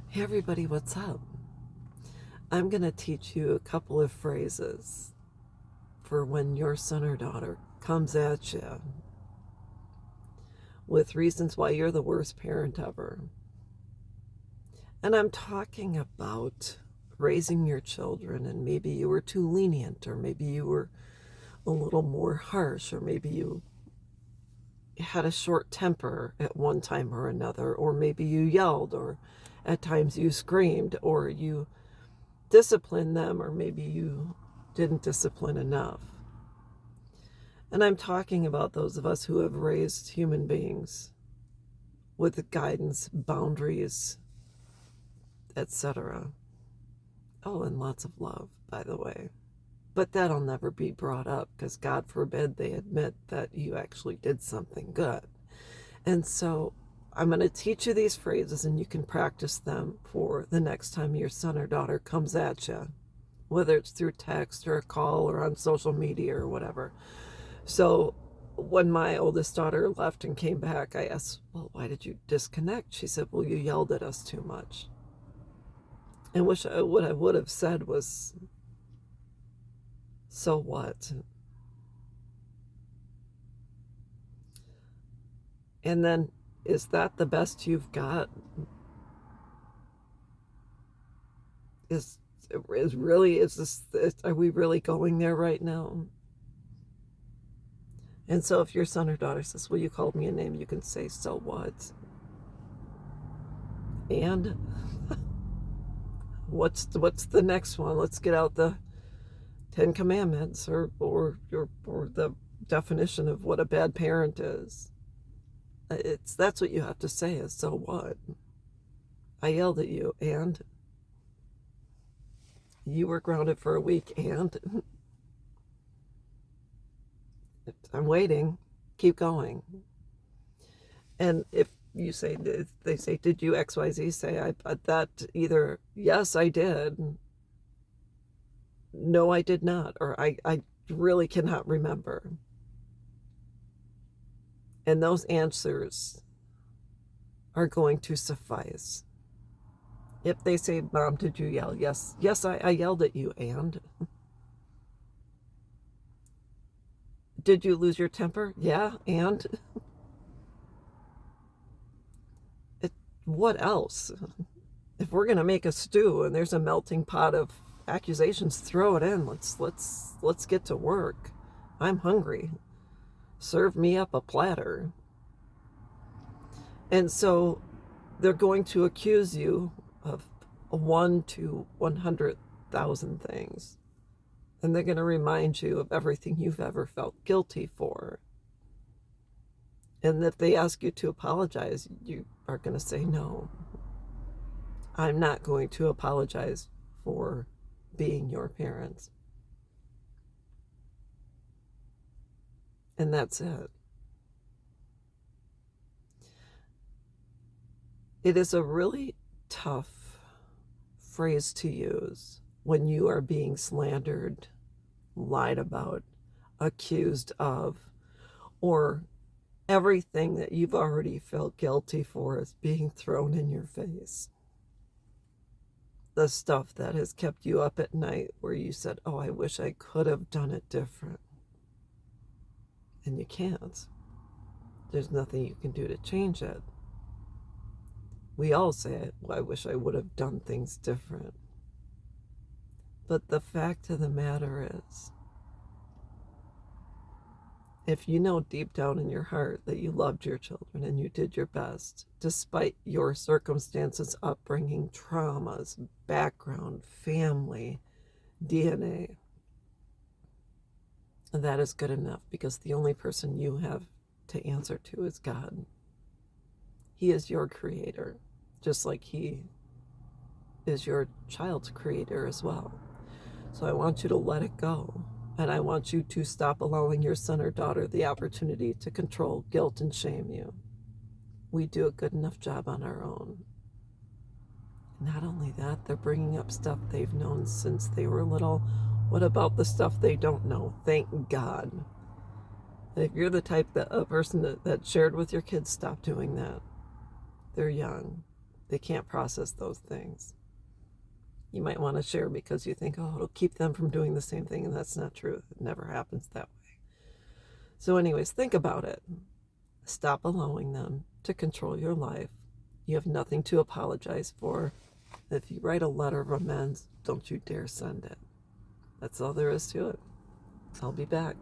Hey everybody, what's up? I'm going to teach you a couple of phrases for when your son or daughter comes at you with reasons why you're the worst parent ever. And I'm talking about raising your children, and maybe you were too lenient, or maybe you were a little more harsh, or maybe you had a short temper at one time or another, or maybe you yelled, or at times you screamed, or you discipline them, or maybe you didn't discipline enough. And I'm talking about those of us who have raised human beings with guidance, boundaries, etc. Oh, and lots of love, by the way. But that'll never be brought up because God forbid they admit that you actually did something good. And so I'm going to teach you these phrases and you can practice them for the next time your son or daughter comes at you, whether it's through text or a call or on social media or whatever. So when my oldest daughter left and came back, I asked, well, why did you disconnect? She said, well, you yelled at us too much. And what I would have said was, so what? And then, is that the best you've got? Is are we really going there right now? And so if your son or daughter says, well, you called me a name, you can say, so what? And what's the next one? Let's get out the Ten Commandments or the definition of what a bad parent is. That's what you have to say is, so what? I yelled at you and you were grounded for a week and I'm waiting. Keep going. And if you say, if they say, did you XYZ, say that either yes I did, no I did not, or I really cannot remember. And those answers are going to suffice. If they say, Mom, did you yell? Yes, I yelled at you. And did you lose your temper? Yeah, and what else? If we're gonna make a stew and there's a melting pot of accusations, throw it in. Let's get to work. I'm hungry. Serve me up a platter. And so they're going to accuse you of 1 to 100,000 things. And they're going to remind you of everything you've ever felt guilty for. And if they ask you to apologize, you are going to say, no, I'm not going to apologize for being your parents. And that's it. It is a really tough phrase to use when you are being slandered, lied about, accused of, or everything that you've already felt guilty for is being thrown in your face. The stuff that has kept you up at night where you said, oh, I wish I could have done it different. And you can't. There's nothing you can do to change it. We all say it, well, I wish I would have done things different. But the fact of the matter is, if you know deep down in your heart that you loved your children and you did your best, despite your circumstances, upbringing, traumas, background, family, DNA, that is good enough, because the only person you have to answer to is God. He is your creator, just like He is your child's creator as well. So I want you to let it go. And I want you to stop allowing your son or daughter the opportunity to control, guilt, and shame you. We do a good enough job on our own. Not only that, they're bringing up stuff they've known since they were little. What about the stuff they don't know? Thank God. And if you're the type that a person that shared with your kids, stop doing that. They're young. They can't process those things. You might want to share because you think, oh, it'll keep them from doing the same thing, and that's not true. It never happens that way. So anyways, think about it. Stop allowing them to control your life. You have nothing to apologize for. If you write a letter of amends, don't you dare send it. That's all there is to it. I'll be back.